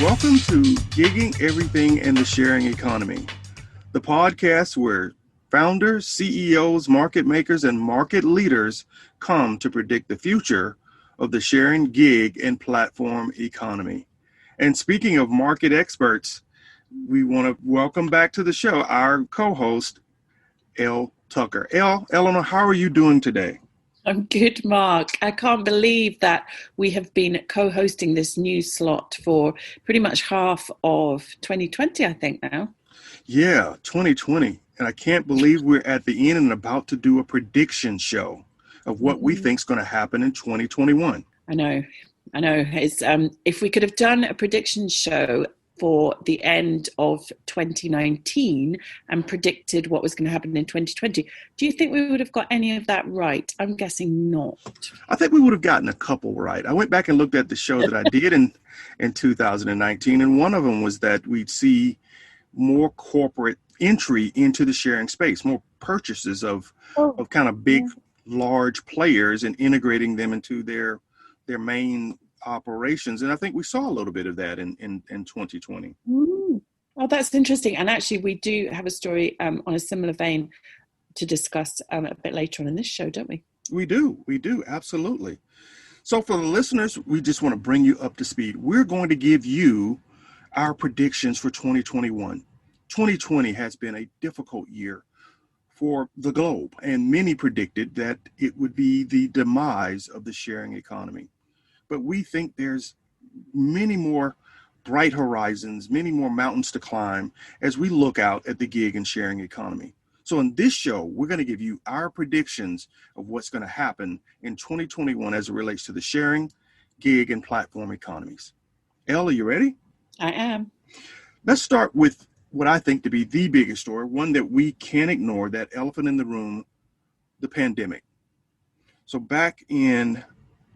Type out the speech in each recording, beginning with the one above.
Welcome to Gigging Everything in the Sharing Economy, the podcast where founders, CEOs, market makers, and market leaders come to predict the future of the sharing gig and platform economy. And speaking of market experts, we want to welcome back to the show our co-host, Elle Tucker. Eleanor, how are you doing today? I'm good, Mark. I can't believe that we have been co-hosting this new slot for pretty much half of 2020, I think now. Yeah, 2020. And I can't believe we're at the end and about to do a prediction show of what we think is going to happen in 2021. I know. It's, if we could have done a prediction show for the end of 2019 and predicted what was going to happen in 2020, do you think we would have got any of that right? I'm guessing not. I think we would have gotten a couple right. I went back and looked at the show that I did in 2019, and one of them was that we'd see more corporate entry into the sharing space, more purchases of kind of big, large players and integrating them into their main operations. And I think we saw a little bit of that in 2020. Oh, that's interesting. And actually, we do have a story on a similar vein to discuss a bit later on in this show, don't we? We do. Absolutely. So for the listeners, we just want to bring you up to speed. We're going to give you our predictions for 2021. 2020 has been a difficult year for the globe, and many predicted that it would be the demise of the sharing economy. But we think there's many more bright horizons, many more mountains to climb as we look out at the gig and sharing economy. So in this show, we're going to give you our predictions of what's going to happen in 2021 as it relates to the sharing, gig, and platform economies. Elle, are you ready? I am. Let's start with what I think to be the biggest story, one that we can't ignore, that elephant in the room, the pandemic. So back in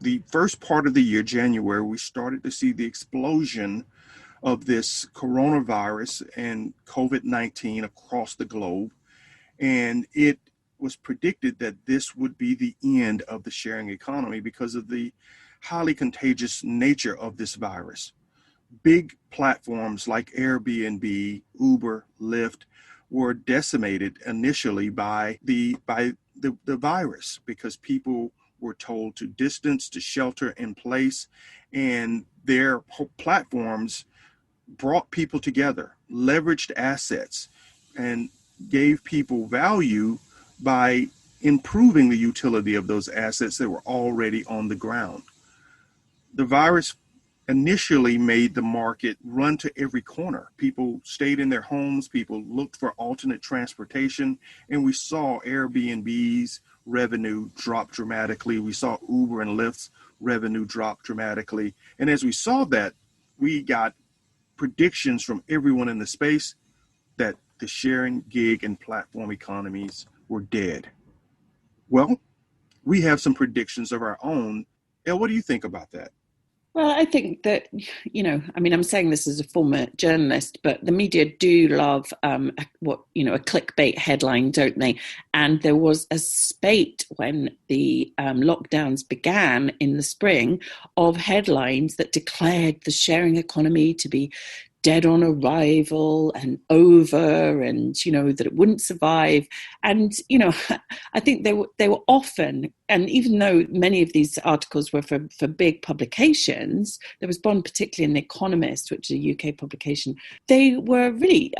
the first part of the year, January, we started to see the explosion of this coronavirus and COVID-19 across the globe. And it was predicted that this would be the end of the sharing economy because of the highly contagious nature of this virus. Big platforms like Airbnb, Uber, Lyft were decimated initially by the virus because people were told to distance, to shelter in place, and their platforms brought people together, leveraged assets, and gave people value by improving the utility of those assets that were already on the ground. The virus initially made the market run to every corner. People stayed in their homes, people looked for alternate transportation, and we saw Airbnb's revenue drop dramatically. We saw Uber and Lyft's revenue drop dramatically. And as we saw that, we got predictions from everyone in the space that the sharing, gig, and platform economies were dead. Well, we have some predictions of our own. Elle, what do you think about that? Well, I think that, I'm saying this as a former journalist, but the media do love a clickbait headline, don't they? And there was a spate when the lockdowns began in the spring of headlines that declared the sharing economy to be dead on arrival and over, and that it wouldn't survive. And I think they were often, and even though many of these articles were for big publications, there was one particularly in The Economist, which is a UK publication, they were really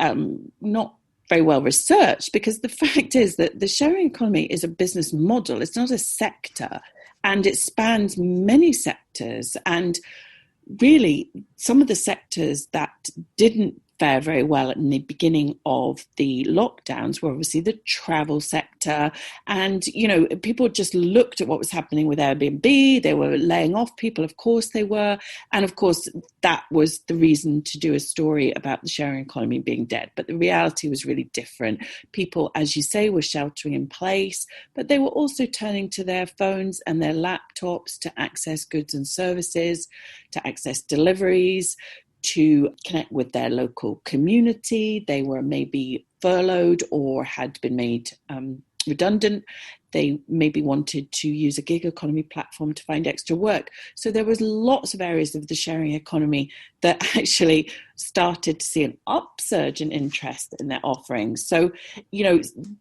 not very well researched, because the fact is that the sharing economy is a business model. It's not a sector, and it spans many sectors. And really, some of the sectors that didn't fare very well in the beginning of the lockdowns were obviously the travel sector. And, people just looked at what was happening with Airbnb. They were laying off people. Of course they were. And of course, that was the reason to do a story about the sharing economy being dead. But the reality was really different. People, as you say, were sheltering in place, but they were also turning to their phones and their laptops to access goods and services, to access deliveries, to connect with their local community. They were maybe furloughed or had been made redundant. they maybe wanted to use a gig economy platform to find extra work. So there was lots of areas of the sharing economy that actually started to see an upsurge in interest in their offerings. So,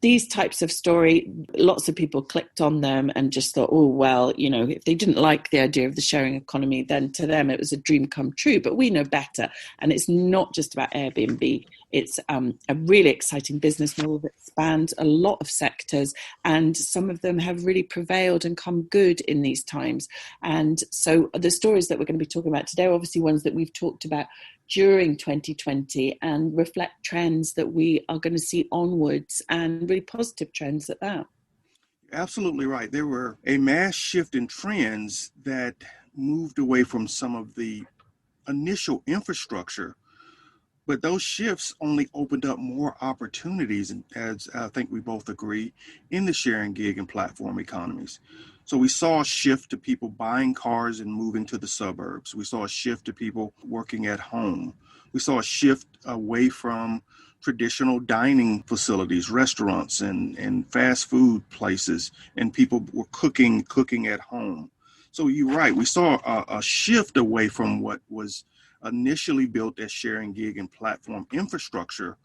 these types of story, lots of people clicked on them and just thought, oh, well, if they didn't like the idea of the sharing economy, then to them it was a dream come true. But we know better. And it's not just about Airbnb. It's a really exciting business model that spans a lot of sectors, and some of them have really prevailed and come good in these times. And so the stories that we're going to be talking about today are obviously ones that we've talked about during 2020 and reflect trends that we are going to see onwards, and really positive trends at that. Absolutely right. There were a mass shift in trends that moved away from some of the initial infrastructure, but those shifts only opened up more opportunities, as I think we both agree, in the sharing gig and platform economies. So we saw a shift to people buying cars and moving to the suburbs. We saw a shift to people working at home. We saw a shift away from traditional dining facilities, restaurants and fast food places, and people were cooking at home. So you're right, we saw a shift away from what was initially built as sharing gig and platform infrastructure,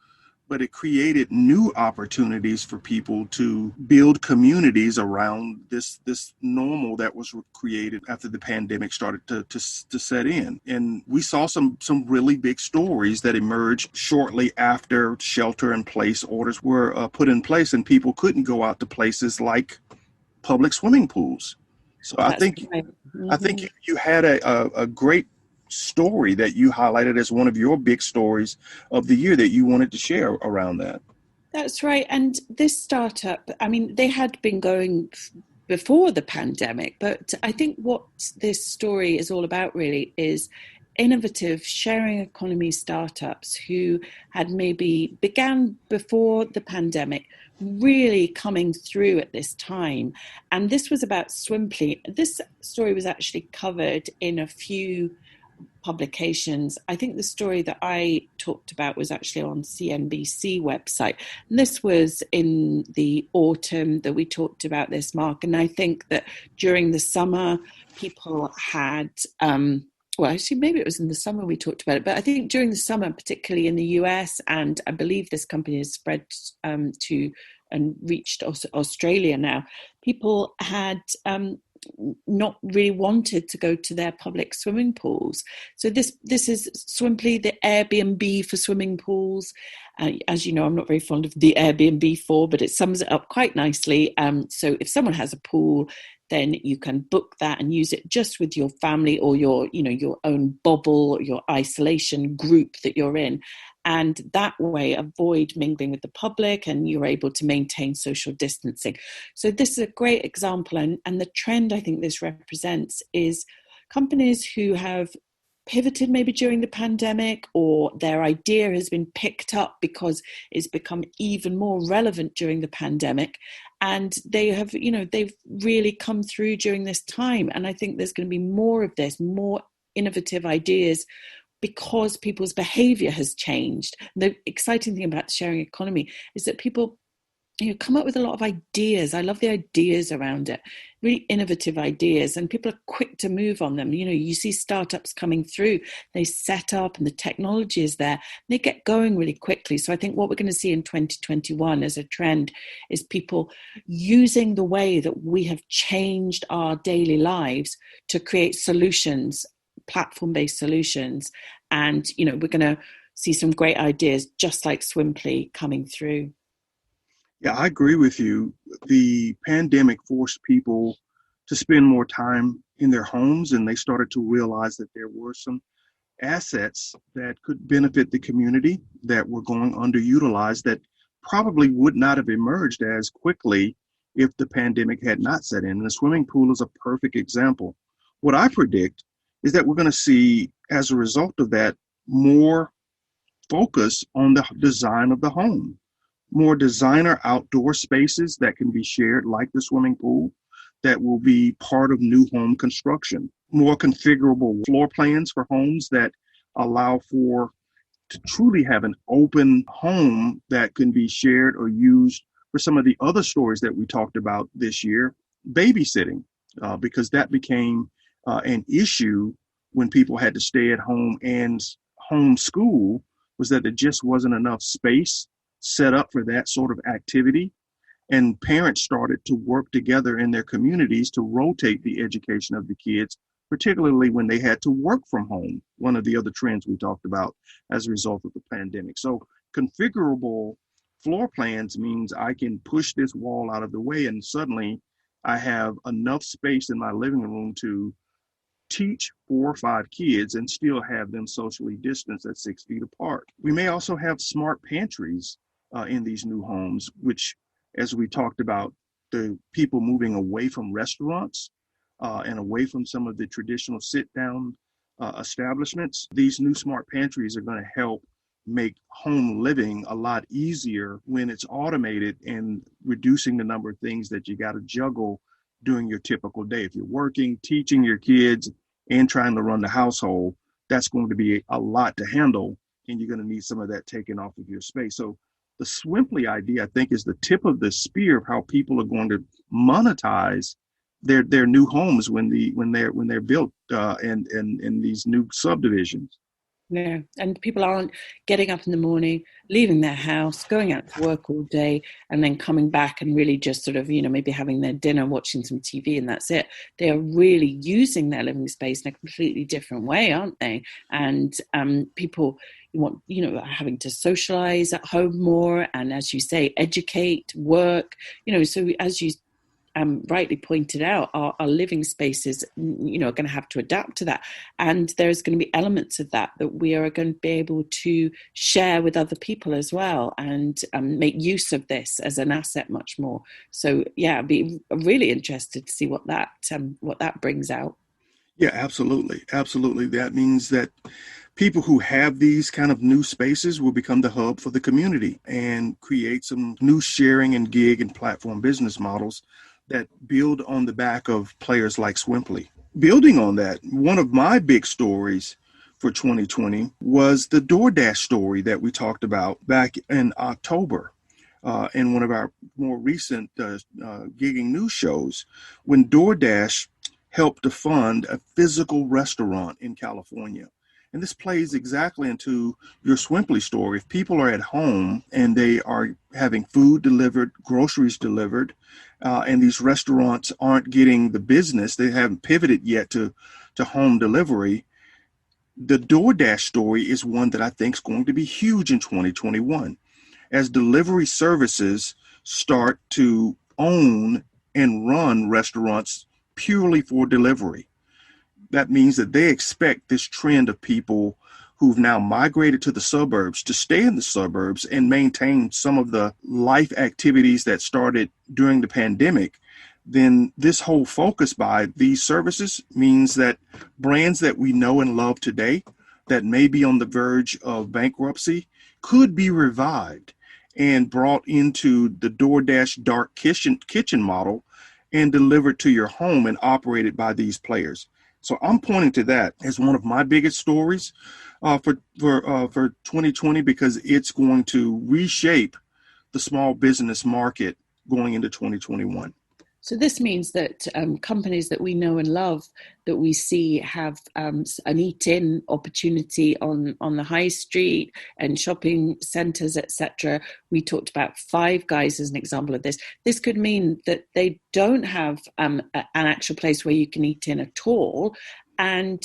but it created new opportunities for people to build communities around this normal that was created after the pandemic started to set in. And we saw some really big stories that emerged shortly after shelter-in-place orders were put in place, and people couldn't go out to places like public swimming pools. So I think you had a great story that you highlighted as one of your big stories of the year that you wanted to share around that. That's right. And this startup, they had been going before the pandemic, but I think what this story is all about really is innovative sharing economy startups who had maybe began before the pandemic really coming through at this time. And this was about Swimply. This story was actually covered in a few publications. I think the story that I talked about was actually on CNBC website. And this was in the autumn that we talked about this, Mark. And I think that during the summer, people had, well, actually, maybe it was in the summer we talked about it, but I think during the summer, particularly in the US, and I believe this company has spread to and reached Australia now, people had not really wanted to go to their public swimming pools. So this is Swimply, the Airbnb for swimming pools. As you know, I'm not very fond of the Airbnb for, but it sums it up quite nicely. So if someone has a pool, then you can book that and use it just with your family or your own bubble or your isolation group that you're in. And that way avoid mingling with the public, and you're able to maintain social distancing. So this is a great example. And the trend I think this represents is companies who have pivoted maybe during the pandemic, or their idea has been picked up because it's become even more relevant during the pandemic. And they have, they've really come through during this time. And I think there's going to be more of this, more innovative ideas, because people's behavior has changed. The exciting thing about the sharing economy is that people come up with a lot of ideas. I love the ideas around it, really innovative ideas, and people are quick to move on them. You see startups coming through, they set up and the technology is there, and they get going really quickly. So I think what we're going to see in 2021 as a trend is people using the way that we have changed our daily lives to create solutions, platform-based solutions. And, we're going to see some great ideas just like Swimply coming through. Yeah, I agree with you. The pandemic forced people to spend more time in their homes, and they started to realize that there were some assets that could benefit the community that were going underutilized, that probably would not have emerged as quickly if the pandemic had not set in. And the swimming pool is a perfect example. What I predict is that we're going to see, as a result of that, more focus on the design of the home, more designer outdoor spaces that can be shared, like the swimming pool, that will be part of new home construction, more configurable floor plans for homes that allow for to truly have an open home that can be shared or used for some of the other stories that we talked about this year, babysitting, because that became an issue when people had to stay at home and homeschool, was that there just wasn't enough space set up for that sort of activity. And parents started to work together in their communities to rotate the education of the kids, particularly when they had to work from home, one of the other trends we talked about as a result of the pandemic. So configurable floor plans means I can push this wall out of the way and suddenly I have enough space in my living room to teach 4 or 5 kids and still have them socially distanced at 6 feet apart. We may also have smart pantries in these new homes, which, as we talked about, the people moving away from restaurants and away from some of the traditional sit-down establishments, these new smart pantries are going to help make home living a lot easier when it's automated and reducing the number of things that you got to juggle during your typical day. If you're working, teaching your kids, and trying to run the household, that's going to be a lot to handle, and you're going to need some of that taken off of your space. So the Swimply idea, I think, is the tip of the spear of how people are going to monetize their new homes when they're built in these new subdivisions. Yeah, and people aren't getting up in the morning, leaving their house, going out to work all day, and then coming back and really just sort of, maybe having their dinner, watching some TV, and that's it. They are really using their living space in a completely different way, aren't they? And people want, having to socialize at home more, and as you say, educate, work. So as you rightly pointed out, our living spaces, are going to have to adapt to that. And there's going to be elements of that we are going to be able to share with other people as well, and make use of this as an asset much more. So, yeah, I'd be really interested to see what that brings out. Yeah, absolutely. Absolutely. That means that people who have these kind of new spaces will become the hub for the community and create some new sharing and gig and platform business models that build on the back of players like Swimply. Building on that, one of my big stories for 2020 was the DoorDash story that we talked about back in October in one of our more recent gigging news shows, when DoorDash helped to fund a physical restaurant in California. And this plays exactly into your Swimply story. If people are at home and they are having food delivered, groceries delivered, and these restaurants aren't getting the business, they haven't pivoted yet to home delivery, the DoorDash story is one that I think is going to be huge in 2021 as delivery services start to own and run restaurants purely for delivery. That means that they expect this trend of people who've now migrated to the suburbs to stay in the suburbs and maintain some of the life activities that started during the pandemic. Then this whole focus by these services means that brands that we know and love today that may be on the verge of bankruptcy could be revived and brought into the DoorDash dark kitchen model and delivered to your home and operated by these players. So I'm pointing to that as one of my biggest stories for 2020, because it's going to reshape the small business market going into 2021. So this means that companies that we know and love, that we see have an eat-in opportunity on the high street and shopping centres, etc. We talked about Five Guys as an example of this. This could mean that they don't have an actual place where you can eat in at all, and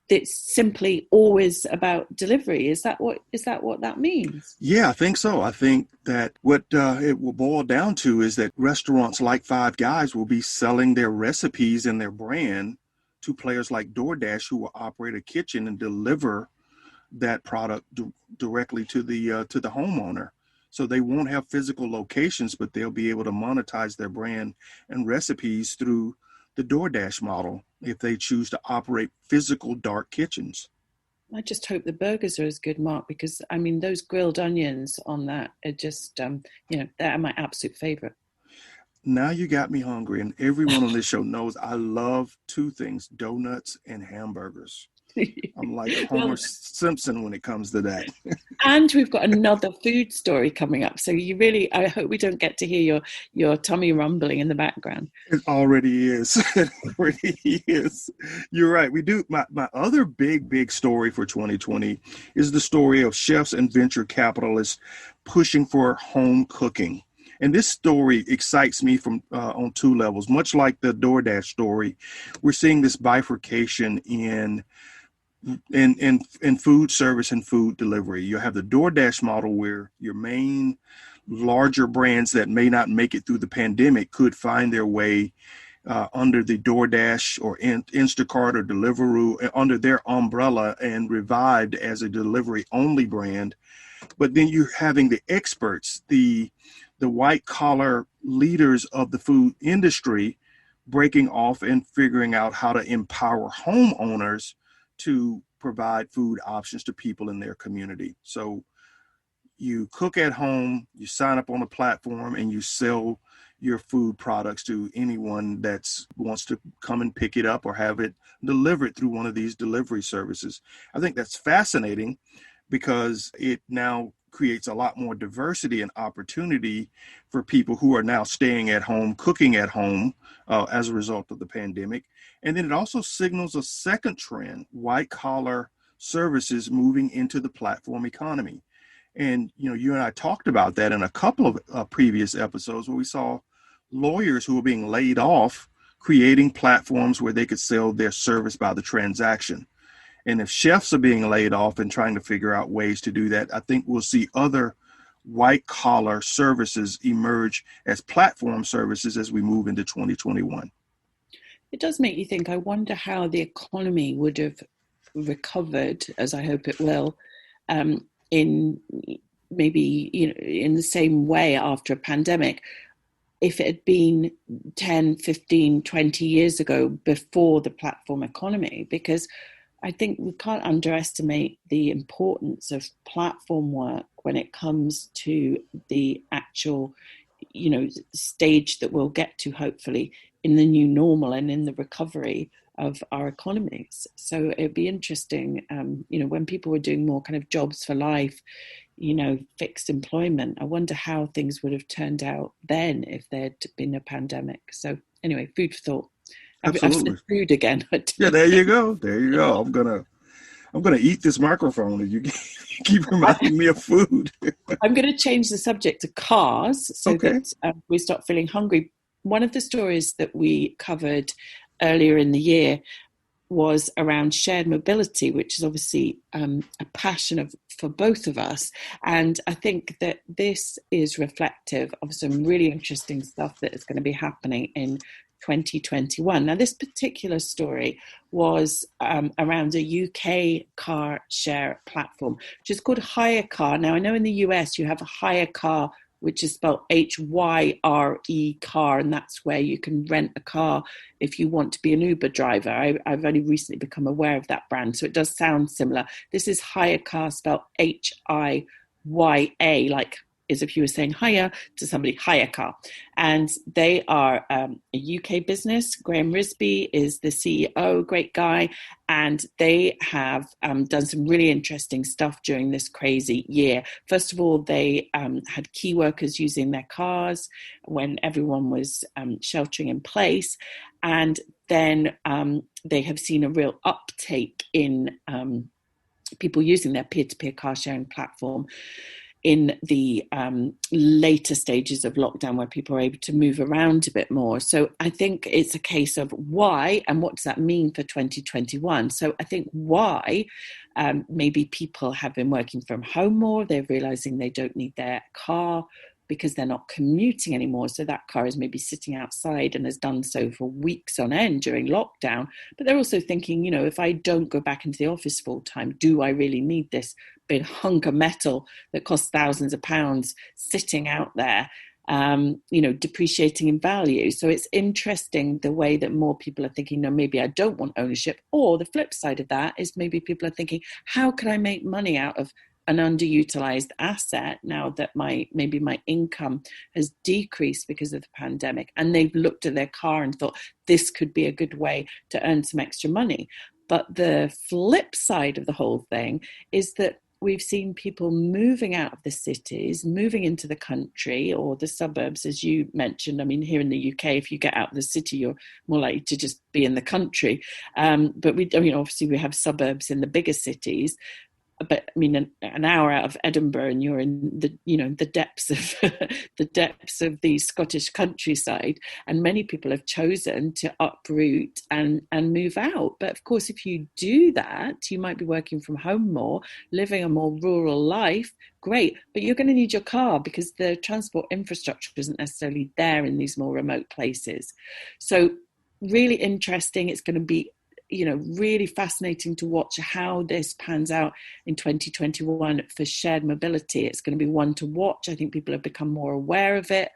it's simply always about delivery. Is that what that means? Yeah, I think so. I think that what it will boil down to is that restaurants like Five Guys will be selling their recipes and their brand to players like DoorDash, who will operate a kitchen and deliver that product directly to the homeowner. So they won't have physical locations, but they'll be able to monetize their brand and recipes through the DoorDash model if they choose to operate physical dark kitchens. I just hope the burgers are as good, Mark, because I mean those grilled onions on that are just they're my absolute favorite. Now you got me hungry, and everyone on this show knows I love two things: donuts and hamburgers. I'm like Homer Well, Simpson when it comes to that. and we've got another food story coming up. So you really, I hope we don't get to hear your tummy rumbling in the background. It already is. It already is. You're right. We do. My other big story for 2020 is the story of chefs and venture capitalists pushing for home cooking. And this story excites me from on two levels. Much like the DoorDash story, we're seeing this bifurcation in food service and food delivery. You have the DoorDash model where your main larger brands that may not make it through the pandemic could find their way under the DoorDash or Instacart or Deliveroo under their umbrella and revived as a delivery only brand. But then you're having the experts, the white collar leaders of the food industry breaking off and figuring out how to empower homeowners to provide food options to people in their community. So you cook at home, you sign up on a platform, and you sell your food products to anyone that wants to come and pick it up or have it delivered through one of these delivery services. I think that's fascinating because it now creates a lot more diversity and opportunity for people who are now staying at home, cooking at home as a result of the pandemic. And then it also signals a second trend, white collar services moving into the platform economy. And, you and I talked about that in a couple of previous episodes where we saw lawyers who were being laid off creating platforms where they could sell their service by the transaction. And if chefs are being laid off and trying to figure out ways to do that, I think we'll see other white collar services emerge as platform services as we move into 2021. It does make you think, I wonder how the economy would have recovered, as I hope it will, in maybe in the same way after a pandemic, if it had been 10, 15, 20 years ago before the platform economy, because I think we can't underestimate the importance of platform work when it comes to the actual, stage that we'll get to, hopefully, in the new normal and in the recovery of our economies. So it'd be interesting, when people were doing more kind of jobs for life, fixed employment, I wonder how things would have turned out then if there'd been a pandemic. So anyway, food for thought. I've said food again. Yeah, there you go. There you go. I'm gonna eat this microphone if you keep reminding me of food. I'm going to change the subject to cars so that we stop feeling hungry. One of the stories that we covered earlier in the year was around shared mobility, which is obviously a passion for both of us. And I think that this is reflective of some really interesting stuff that is going to be happening in 2021. Now, this particular story was around a UK car share platform, which is called hiyacar. Now, I know in the US you have a hiyacar, which is spelled Hyre car, and that's where you can rent a car if you want to be an Uber driver. I've only recently become aware of that brand, so it does sound similar. This is hiyacar, spelled Hiya, like as if you were saying hiya to somebody, hiyacar. And they are a UK business. Graham Risby is the CEO, great guy. And they have done some really interesting stuff during this crazy year. First of all, they had key workers using their cars when everyone was sheltering in place. And then they have seen a real uptake in people using their peer-to-peer car sharing platform in the later stages of lockdown where people are able to move around a bit more. So I think it's a case of why and what does that mean for 2021? So I think why maybe people have been working from home more. They're realizing they don't need their car because they're not commuting anymore. So that car is maybe sitting outside and has done so for weeks on end during lockdown. But they're also thinking, if I don't go back into the office full time, do I really need this big hunk of metal that costs thousands of pounds sitting out there, depreciating in value? So it's interesting the way that more people are thinking, no, maybe I don't want ownership. Or the flip side of that is maybe people are thinking, how can I make money out of an underutilized asset now that maybe my income has decreased because of the pandemic, and they've looked at their car and thought this could be a good way to earn some extra money. But the flip side of the whole thing is that we've seen people moving out of the cities, moving into the country or the suburbs, as you mentioned. I mean, here in the UK, if you get out of the city, you're more likely to just be in the country. But obviously we have suburbs in the bigger cities. But I mean, an hour out of Edinburgh, and you're in the depths of the depths of the Scottish countryside. And many people have chosen to uproot and move out. But of course, if you do that, you might be working from home more, living a more rural life. Great, but you're going to need your car because the transport infrastructure isn't necessarily there in these more remote places. So, really interesting. It's going to be really fascinating to watch how this pans out in 2021 for shared mobility. It's going to be one to watch. I think people have become more aware of it,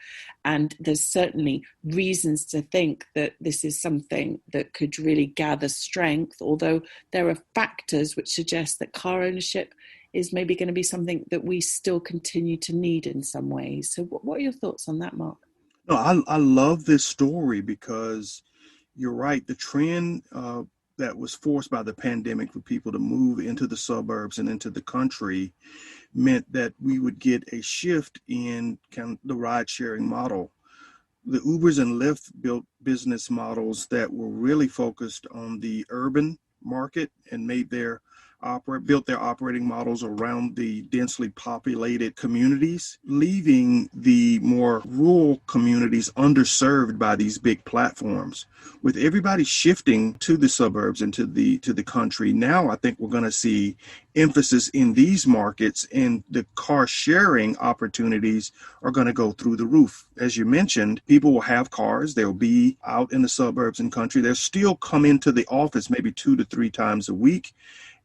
and there's certainly reasons to think that this is something that could really gather strength, although there are factors which suggest that car ownership is maybe going to be something that we still continue to need in some ways. So what are your thoughts on that, Mark? No, I love this story because you're right. The trend that was forced by the pandemic for people to move into the suburbs and into the country meant that we would get a shift in kind of the ride sharing model. The Ubers and Lyft built business models that were really focused on the urban market and built their operating models around the densely populated communities, leaving the more rural communities underserved by these big platforms. With everybody shifting to the suburbs and to the country, now I think we're going to see emphasis in these markets, and the car sharing opportunities are going to go through the roof. As you mentioned, people will have cars. They'll be out in the suburbs and country. They'll still come into the office maybe 2 to 3 times a week.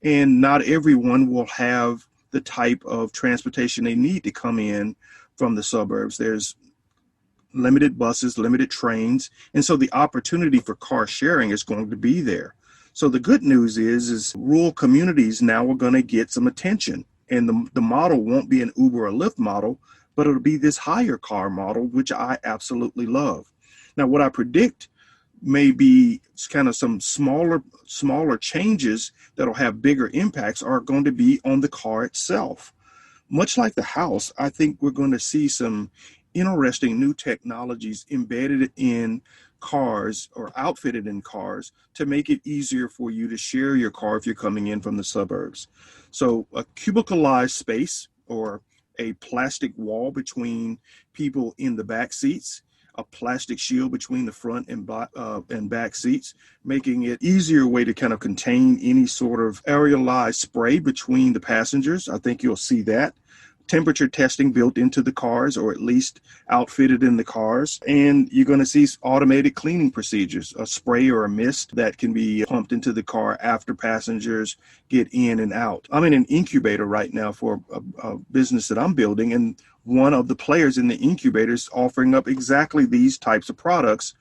And not everyone will have the type of transportation they need to come in from the suburbs. There's limited buses, limited trains. And so the opportunity for car sharing is going to be there. So the good news is rural communities now are going to get some attention. And the model won't be an Uber or Lyft model, but it'll be this hire car model, which I absolutely love. Now, what I predict may be kind of some smaller changes that'll have bigger impacts are going to be on the car itself. Much like the house, I think we're going to see some interesting new technologies embedded in cars or outfitted in cars to make it easier for you to share your car if you're coming in from the suburbs. So a cubicleized space or a plastic wall between people in the back seats, a plastic shield between the front and back seats, making it easier way to kind of contain any sort of aerialized spray between the passengers. I think you'll see that. Temperature testing built into the cars, or at least outfitted in the cars. And you're going to see automated cleaning procedures, a spray or a mist that can be pumped into the car after passengers get in and out. I'm in an incubator right now for a business that I'm building, and one of the players in the incubator is offering up exactly these types of products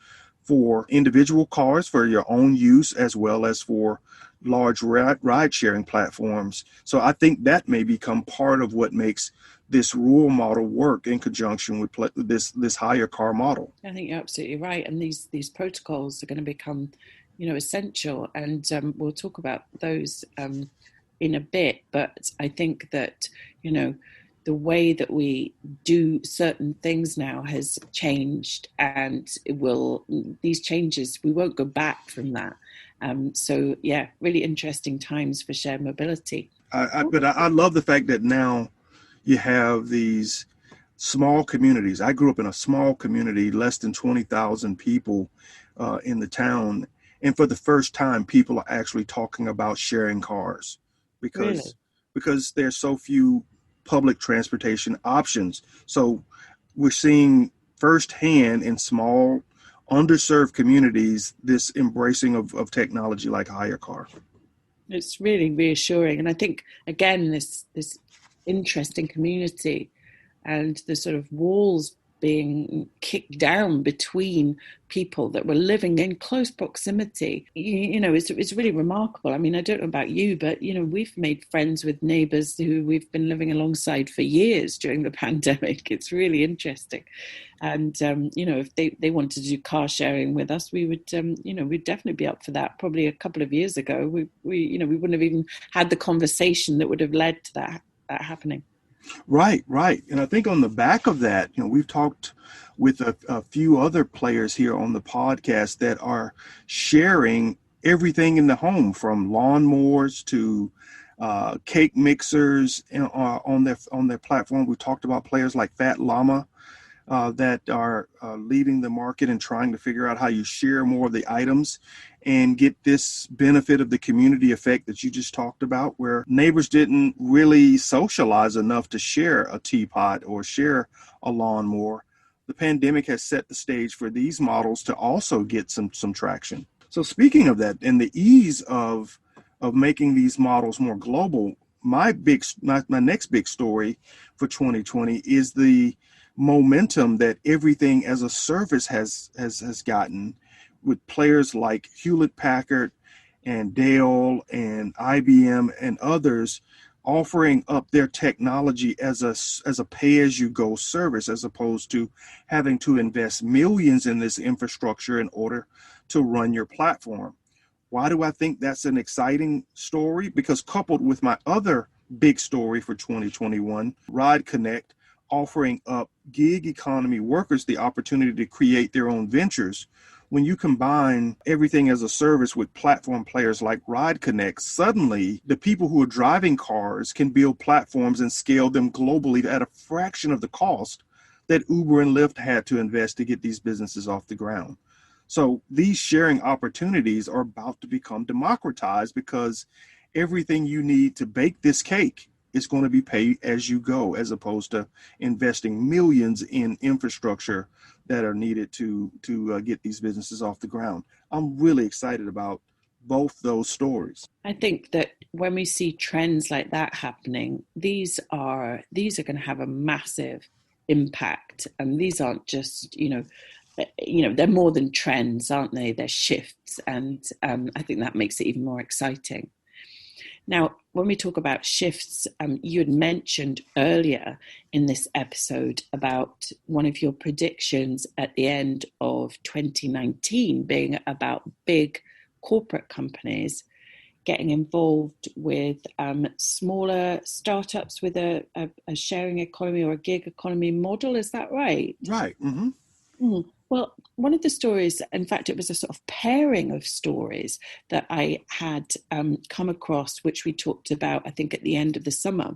for individual cars for your own use, as well as for large ride-sharing platforms. So I think that may become part of what makes this rural model work in conjunction with this hire car model. I think you're absolutely right, and these protocols are going to become, essential, and we'll talk about those in a bit. But I think that the way that we do certain things now has changed, and these changes, we won't go back from that. So yeah, really interesting times for shared mobility. But I love the fact that now you have these small communities. I grew up in a small community, less than 20,000 people in the town. And for the first time, people are actually talking about sharing cars because there's so few public transportation options. So we're seeing firsthand in small, underserved communities this embracing of technology like hire car. It's really reassuring, and I think again this interesting community and the sort of walls being kicked down between people that were living in close proximity. It's really remarkable. I mean, I don't know about you, but, we've made friends with neighbours who we've been living alongside for years during the pandemic. It's really interesting. And, if they wanted to do car sharing with us, we would, we'd definitely be up for that. Probably a couple of years ago, we wouldn't have even had the conversation that would have led to that happening. Right. And I think on the back of that, we've talked with a few other players here on the podcast that are sharing everything in the home, from lawnmowers to cake mixers on their platform. We talked about players like Fat-Lama that are leading the market and trying to figure out how you share more of the items and get this benefit of the community effect that you just talked about, where neighbors didn't really socialize enough to share a teapot or share a lawnmower. The pandemic has set the stage for these models to also get some traction. So speaking of that, and the ease of making these models more global, my next big story for 2020 is the momentum that everything as a service has gotten, with players like Hewlett-Packard and Dell and IBM and others offering up their technology as a pay-as-you-go service, as opposed to having to invest millions in this infrastructure in order to run your platform. Why do I think that's an exciting story? Because coupled with my other big story for 2021, RideConnect, offering up gig economy workers the opportunity to create their own ventures. When you combine everything as a service with platform players like RideConnect, suddenly the people who are driving cars can build platforms and scale them globally at a fraction of the cost that Uber and Lyft had to invest to get these businesses off the ground. So these sharing opportunities are about to become democratized, because everything you need to bake this cake is going to be pay as you go, as opposed to investing millions in infrastructure that are needed to get these businesses off the ground. I'm really excited about both those stories. I think that when we see trends like that happening, these are going to have a massive impact. And these aren't just, they're more than trends, aren't they? They're shifts. And I think that makes it even more exciting. Now, when we talk about shifts, you had mentioned earlier in this episode about one of your predictions at the end of 2019 being about big corporate companies getting involved with smaller startups with a sharing economy or a gig economy model. Is that right? Right. Mm-hmm. Mm. Well, one of the stories, in fact, it was a sort of pairing of stories that I had come across, which we talked about, I think, at the end of the summer,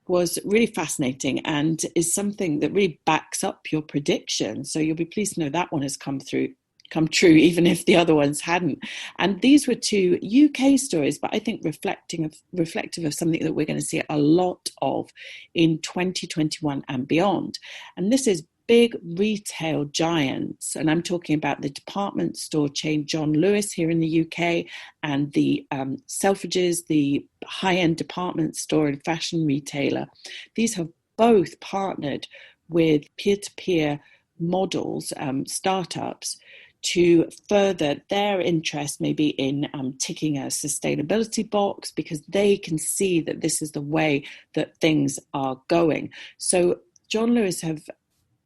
was really fascinating and is something that really backs up your prediction. So you'll be pleased to know that one has come true, even if the other ones hadn't. And these were two UK stories, but I think reflective of something that we're going to see a lot of in 2021 and beyond. And this is big retail giants, and I'm talking about the department store chain John Lewis here in the UK, and the Selfridges, the high-end department store and fashion retailer. These have both partnered with peer-to-peer models, startups, to further their interest maybe in ticking a sustainability box, because they can see that this is the way that things are going. So John Lewis have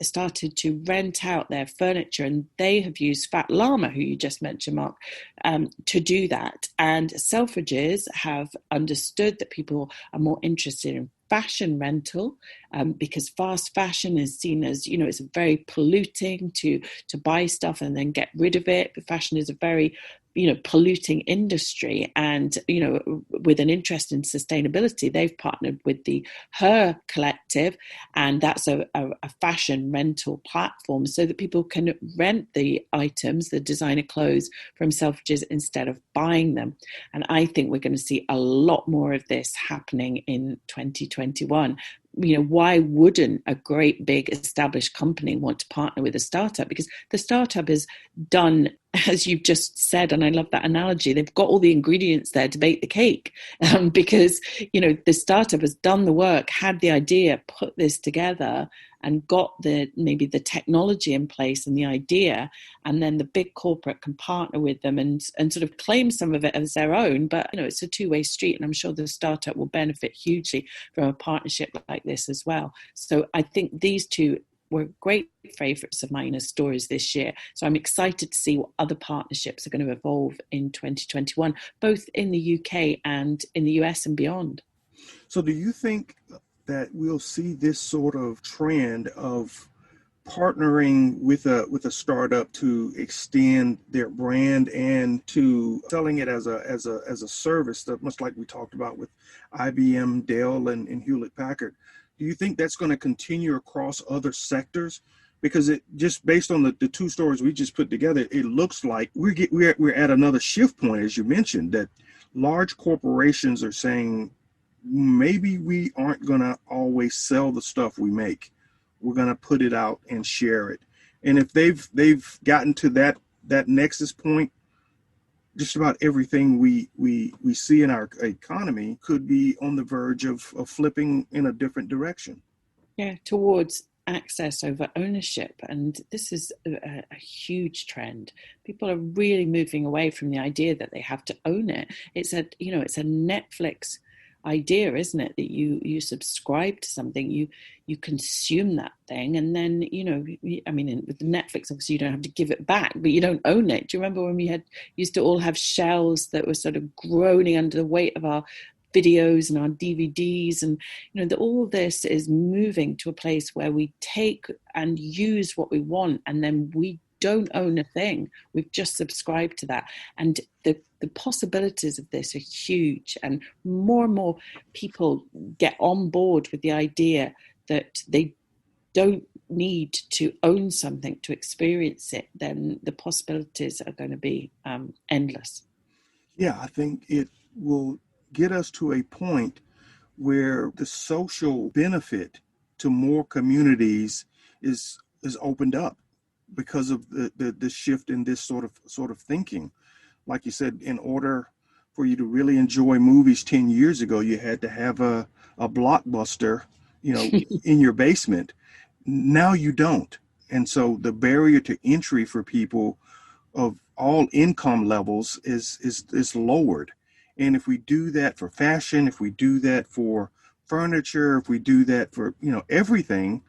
started to rent out their furniture, and they have used Fat-Lama, who you just mentioned, Mark, to do that. And Selfridges have understood that people are more interested in fashion rental, because fast fashion is seen as, it's very polluting to buy stuff and then get rid of it. Fashion is a very polluting industry, and with an interest in sustainability, they've partnered with the Her Collective, and that's a fashion rental platform so that people can rent the items, the designer clothes, from Selfridges instead of buying them. And I think we're going to see a lot more of this happening in 2021. Why wouldn't a great big established company want to partner with a startup? Because the startup has done, as you've just said, and I love that analogy, they've got all the ingredients there to bake the cake, because, the startup has done the work, had the idea, put this together, and got maybe the technology in place and the idea, and then the big corporate can partner with them and sort of claim some of it as their own. But it's a two-way street, and I'm sure the startup will benefit hugely from a partnership like this as well. So I think these two were great favourites of mine as stories this year. So I'm excited to see what other partnerships are going to evolve in 2021, both in the UK and in the US and beyond. So do you think that we'll see this sort of trend of partnering with a startup to extend their brand and to selling it as a service, that much like we talked about with IBM, Dell, and Hewlett Packard? Do you think that's going to continue across other sectors? Because it just based on the two stories we just put together, it looks like we're at another shift point, as you mentioned, that large corporations are saying maybe we aren't going to always sell the stuff we make. We're going to put it out and share it. And if they've gotten to that nexus point, just about everything we see in our economy could be on the verge of flipping in a different direction. Yeah, towards access over ownership. And this is a huge trend. People are really moving away from the idea that they have to own it. It's a Netflix idea, isn't it, that you subscribe to something, you consume that thing, and then with Netflix obviously you don't have to give it back, but you don't own it. Do you remember when we used to all have shelves that were sort of groaning under the weight of our videos and our DVDs, and all this is moving to a place where we take and use what we want, and then we don't own a thing. We've just subscribed to that. And the possibilities of this are huge. And more people get on board with the idea that they don't need to own something to experience it, then the possibilities are going to be endless. Yeah, I think it will get us to a point where the social benefit to more communities is opened up because of the shift in this sort of thinking. Like you said, in order for you to really enjoy movies 10 years ago, you had to have a blockbuster, in your basement. Now you don't. And so the barrier to entry for people of all income levels is lowered. And if we do that for fashion, if we do that for furniture, if we do that for, everything,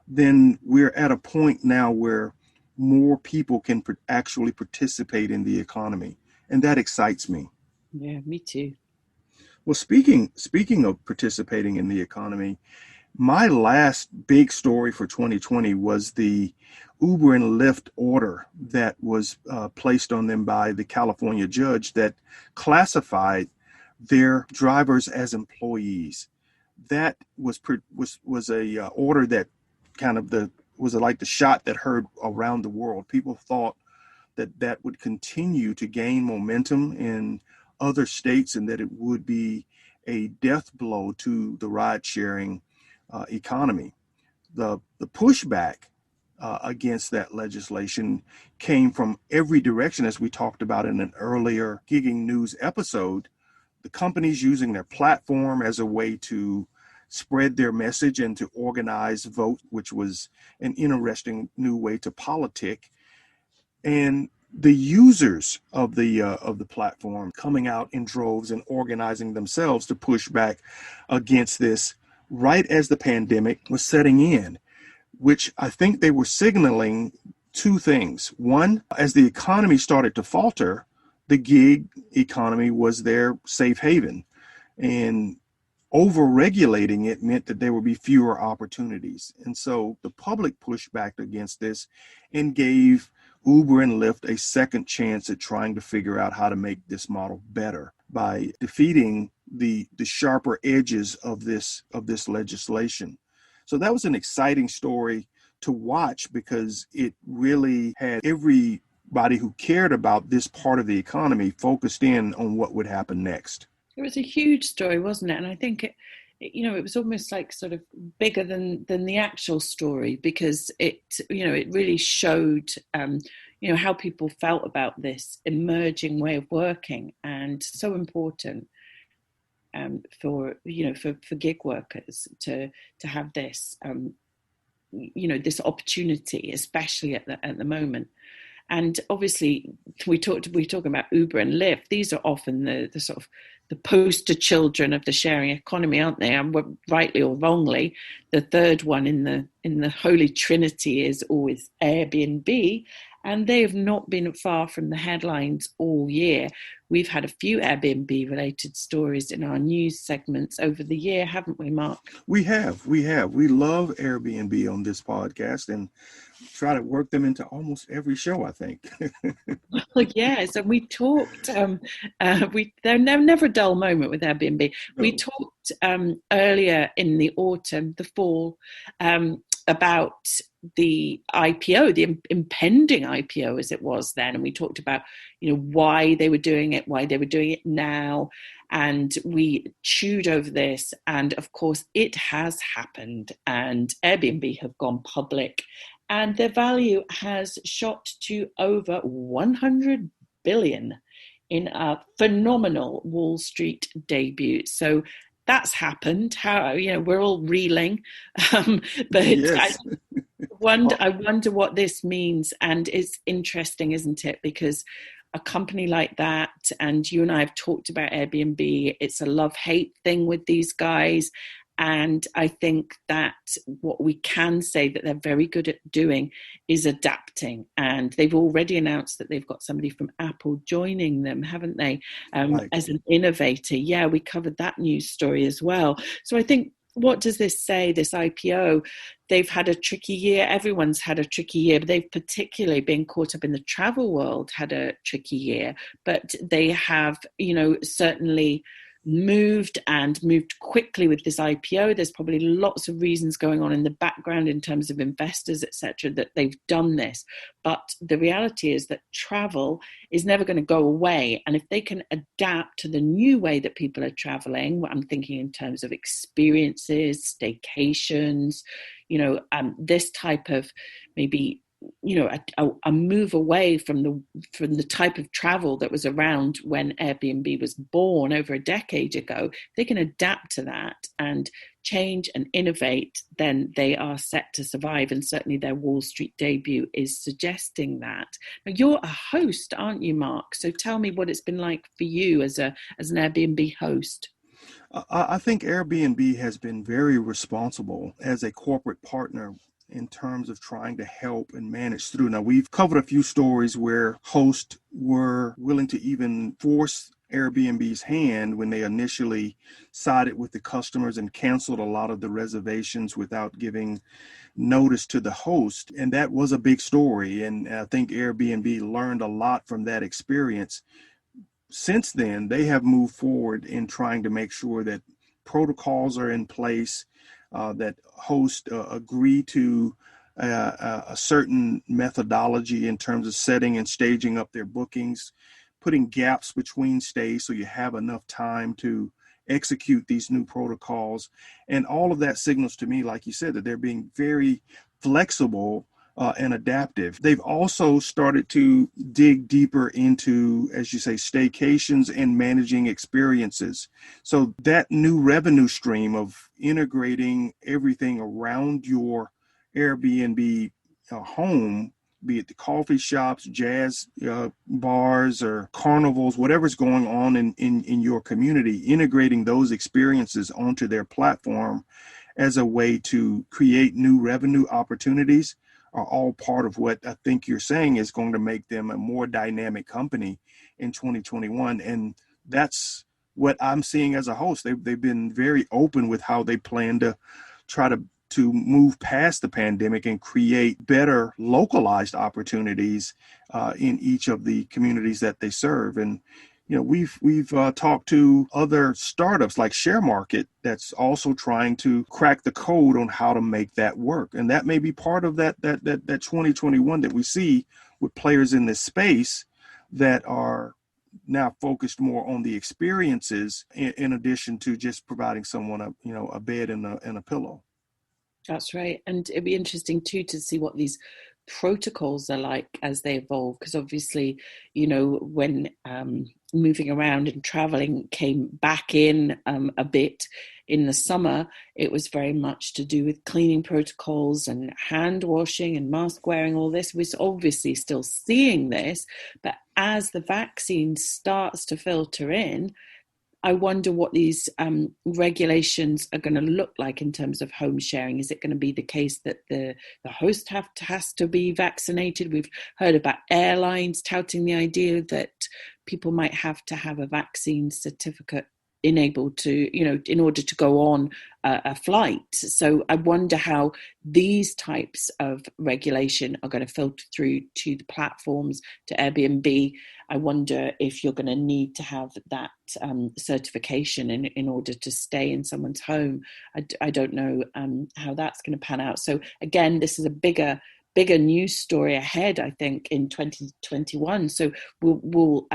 then we're at a point now where more people can actually participate in the economy. And that excites me. Yeah, me too. Well, speaking of participating in the economy, my last big story for 2020 was the Uber and Lyft order that was placed on them by the California judge that classified their drivers as employees. That was a order that kind of was like the shot that heard around the world. People thought that would continue to gain momentum in other states and that it would be a death blow to the ride sharing economy. The pushback against that legislation came from every direction, as we talked about in an earlier Gigging News episode. The companies using their platform as a way to spread their message and to organize vote, which was an interesting new way to politic. And the users of the platform coming out in droves and organizing themselves to push back against this right as the pandemic was setting in, which I think they were signaling two things. One, as the economy started to falter, the gig economy was their safe haven, and over-regulating it meant that there would be fewer opportunities. And so the public pushed back against this and gave Uber and Lyft a second chance at trying to figure out how to make this model better by defeating the sharper edges of this legislation. So that was an exciting story to watch because it really had everybody who cared about this part of the economy focused in on what would happen next. It was a huge story, wasn't it? And I think it was almost like sort of bigger than the actual story, because it really showed how people felt about this emerging way of working, and so important for gig workers to have this this opportunity, especially at the moment. And obviously, we talk about Uber and Lyft. These are often the sort of the poster children of the sharing economy, aren't they? And rightly or wrongly, the third one in the holy trinity is always Airbnb, and they have not been far from the headlines all year. We've had a few Airbnb-related stories in our news segments over the year, haven't we, Mark? We have. We love Airbnb on this podcast and try to work them into almost every show, I think. Well, yes, and we talked. There's never a dull moment with Airbnb. No. We talked earlier in the autumn, the fall, about the IPO, the impending IPO as it was then, and we talked about why they were doing it now, and we chewed over this, and of course it has happened, and Airbnb have gone public, and their value has shot to over 100 billion in a phenomenal Wall Street debut. So that's happened. How we're all reeling, but yes. I wonder what this means, and it's interesting, isn't it? Because a company like that, and you and I have talked about Airbnb, it's a love-hate thing with these guys. And I think that what we can say that they're very good at doing is adapting. And they've already announced that they've got somebody from Apple joining them, haven't they, right, as an innovator. Yeah, we covered that news story as well. So I think, what does this say, this IPO? They've had a tricky year. Everyone's had a tricky year, but they've particularly been caught up in the travel world, had a tricky year. But they have, certainly moved quickly with this IPO. There's probably lots of reasons going on in the background in terms of investors, etc., that they've done this. But the reality is that travel is never going to go away. And if they can adapt to the new way that people are traveling, I'm thinking in terms of experiences, staycations, this type of maybe a move away from the type of travel that was around when Airbnb was born over a decade ago. They can adapt to that and change and innovate, then they are set to survive. And certainly their Wall Street debut is suggesting that. Now, you're a host, aren't you, Mark? So tell me what it's been like for you as an Airbnb host. I think Airbnb has been very responsible as a corporate partner in terms of trying to help and manage through. Now, we've covered a few stories where hosts were willing to even force Airbnb's hand when they initially sided with the customers and canceled a lot of the reservations without giving notice to the host. And that was a big story. And I think Airbnb learned a lot from that experience. Since then, they have moved forward in trying to make sure that protocols are in place, that hosts agree to a certain methodology in terms of setting and staging up their bookings, putting gaps between stays so you have enough time to execute these new protocols. And all of that signals to me, like you said, that they're being very flexible and adaptive. They've also started to dig deeper into, as you say, staycations and managing experiences. So that new revenue stream of integrating everything around your Airbnb home, be it the coffee shops, jazz bars, or carnivals, whatever's going on in your community, integrating those experiences onto their platform as a way to create new revenue opportunities are all part of what I think you're saying is going to make them a more dynamic company in 2021. And that's what I'm seeing as a host. They've been very open with how they plan to try to move past the pandemic and create better localized opportunities in each of the communities that they serve. And we've talked to other startups like ShareMarket that's also trying to crack the code on how to make that work. And that may be part of that 2021 that we see with players in this space that are now focused more on the experiences in addition to just providing someone a bed and a pillow. That's right. And it'd be interesting too to see what these protocols are like as they evolve, because obviously, you know, when moving around and traveling came back in a bit in the summer, it was very much to do with cleaning protocols and hand washing and mask wearing. All this, we're obviously still seeing this, but as the vaccine starts to filter in, I wonder what these regulations are going to look like in terms of home sharing. Is it going to be the case that the host has to be vaccinated? We've heard about airlines touting the idea that people might have to have a vaccine certificate enabled to, you know, in order to go on a flight. So I wonder how these types of regulation are going to filter through to the platforms, to Airbnb. I wonder if you're going to need to have that certification in order to stay in someone's home. I don't know how that's going to pan out. So again, this is a bigger news story ahead, I think, in 2021. So we'll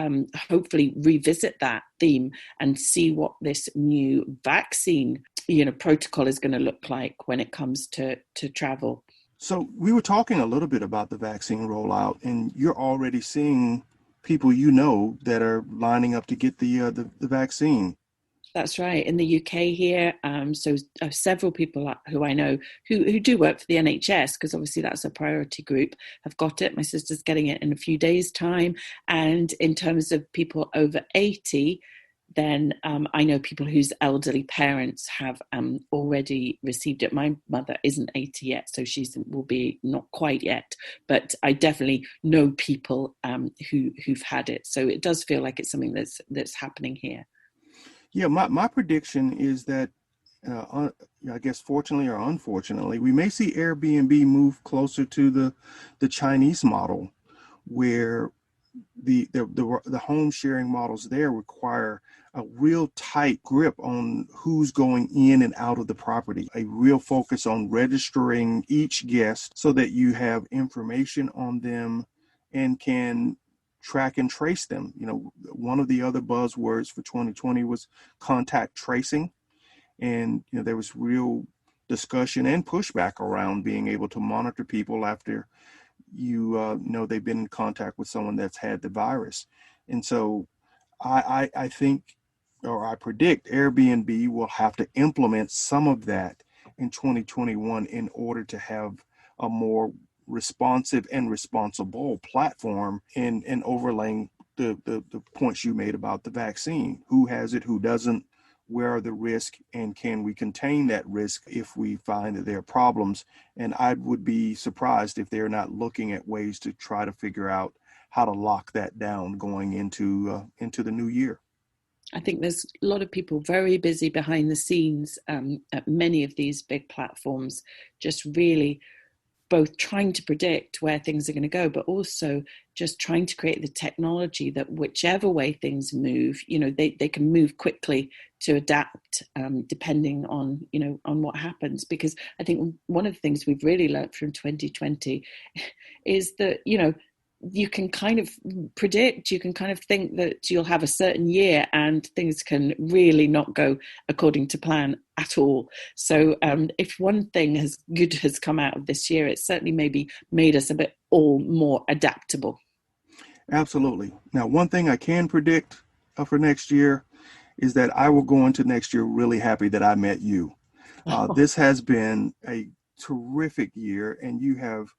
hopefully revisit that theme and see what this new vaccine, you know, protocol is going to look like when it comes to travel. So we were talking a little bit about the vaccine rollout, and you're already seeing people you know that are lining up to get the vaccine. That's right. In the UK here, so several people who I know who do work for the NHS, because obviously that's a priority group, have got it. My sister's getting it in a few days' time. And in terms of people over 80, then I know people whose elderly parents have already received it. My mother isn't 80 yet, so she will be not quite yet. But I definitely know people who've had it. So it does feel like it's something that's happening here. Yeah, my prediction is that, I guess fortunately or unfortunately, we may see Airbnb move closer to the Chinese model, where the home sharing models there require a real tight grip on who's going in and out of the property, a real focus on registering each guest so that you have information on them and can track and trace them. You know, one of the other buzzwords for 2020 was contact tracing. And, you know, there was real discussion and pushback around being able to monitor people after you know they've been in contact with someone that's had the virus. And so I think, or I predict, Airbnb will have to implement some of that in 2021 in order to have a more responsive and responsible platform, and overlaying the points you made about the vaccine. Who has it, who doesn't, where are the risks, and can we contain that risk if we find that there are problems? And I would be surprised if they're not looking at ways to try to figure out how to lock that down going into the new year. I think there's a lot of people very busy behind the scenes at many of these big platforms, just really both trying to predict where things are going to go, but also just trying to create the technology that whichever way things move, you know, they can move quickly to adapt depending on, you know, on what happens. Because I think one of the things we've really learned from 2020 is that, you know, you can kind of predict, you can kind of think that you'll have a certain year and things can really not go according to plan at all. So if one thing has come out of this year, it's certainly maybe made us a bit all more adaptable. Absolutely. Now, one thing I can predict for next year is that I will go into next year really happy that I met you. This has been a terrific year, and you have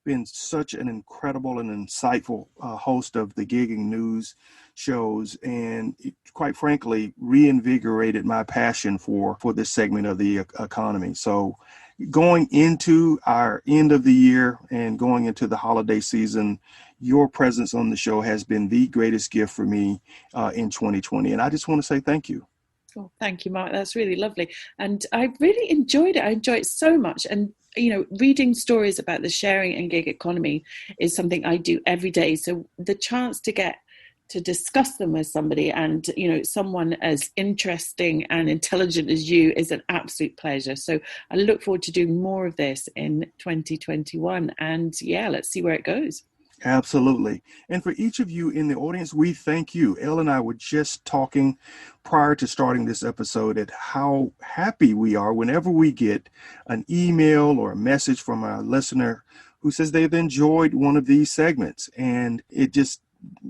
been such an incredible and insightful host of the gigging news shows, and it, quite frankly, reinvigorated my passion for this segment of the economy. So going into our end of the year and going into the holiday season, your presence on the show has been the greatest gift for me in 2020. And I just want to say thank you. Oh, thank you, Mark. That's really lovely. And I really enjoyed it. I enjoyed it so much. And, you know, reading stories about the sharing and gig economy is something I do every day. So the chance to get to discuss them with somebody, and, you know, someone as interesting and intelligent as you, is an absolute pleasure. So I look forward to doing more of this in 2021. And yeah, let's see where it goes. Absolutely. And for each of you in the audience, we thank you. Elle and I were just talking prior to starting this episode at how happy we are whenever we get an email or a message from a listener who says they've enjoyed one of these segments, and it just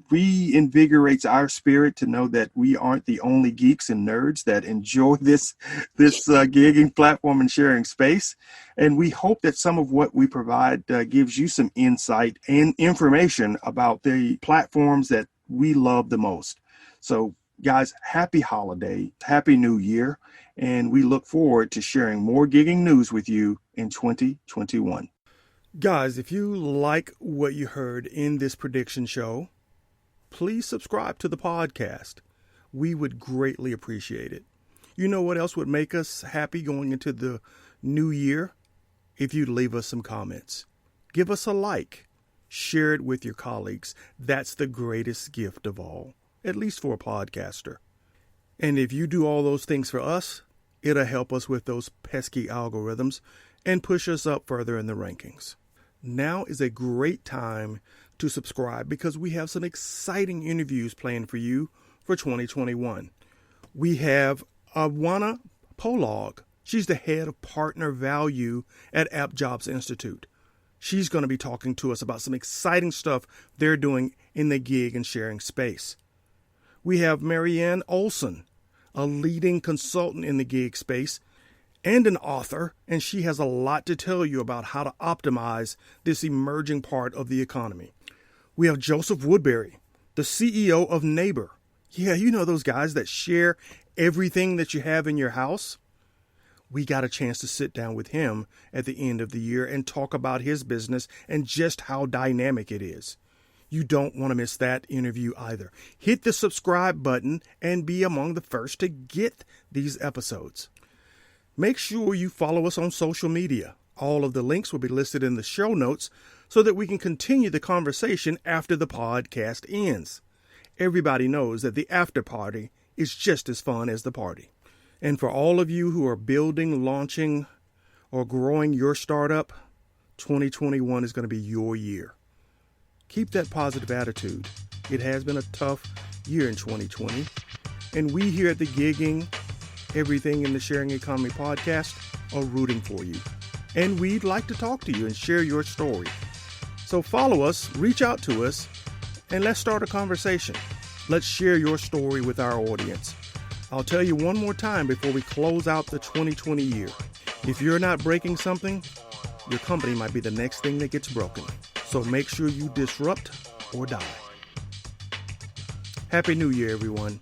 reinvigorates our spirit to know that we aren't the only geeks and nerds that enjoy this gigging platform and sharing space. And we hope that some of what we provide gives you some insight and information about the platforms that we love the most. So guys, happy holiday, happy new year, and we look forward to sharing more gigging news with you in 2021. Guys, if you like what you heard in this prediction show, please subscribe to the podcast. We would greatly appreciate it. You know what else would make us happy going into the new year? If you'd leave us some comments. Give us a like. Share it with your colleagues. That's the greatest gift of all, at least for a podcaster. And if you do all those things for us, it'll help us with those pesky algorithms and push us up further in the rankings. Now is a great time to subscribe because we have some exciting interviews planned for you for 2021. We have Awana Polog. She's the head of partner value at App Jobs Institute. She's going to be talking to us about some exciting stuff they're doing in the gig and sharing space. We have Marianne Olson, a leading consultant in the gig space and an author, and she has a lot to tell you about how to optimize this emerging part of the economy. We have Joseph Woodbury, the CEO of Neighbor. Yeah, you know those guys that share everything that you have in your house? We got a chance to sit down with him at the end of the year and talk about his business and just how dynamic it is. You don't want to miss that interview either. Hit the subscribe button and be among the first to get these episodes. Make sure you follow us on social media. All of the links will be listed in the show notes so that we can continue the conversation after the podcast ends. Everybody knows that the after party is just as fun as the party. And for all of you who are building, launching, or growing your startup, 2021 is going to be your year. Keep that positive attitude. It has been a tough year in 2020. And we here at the Gigging Everything in the Sharing Economy podcast are rooting for you. And we'd like to talk to you and share your story. So follow us, reach out to us, and let's start a conversation. Let's share your story with our audience. I'll tell you one more time before we close out the 2020 year. If you're not breaking something, your company might be the next thing that gets broken. So make sure you disrupt or die. Happy New Year, everyone.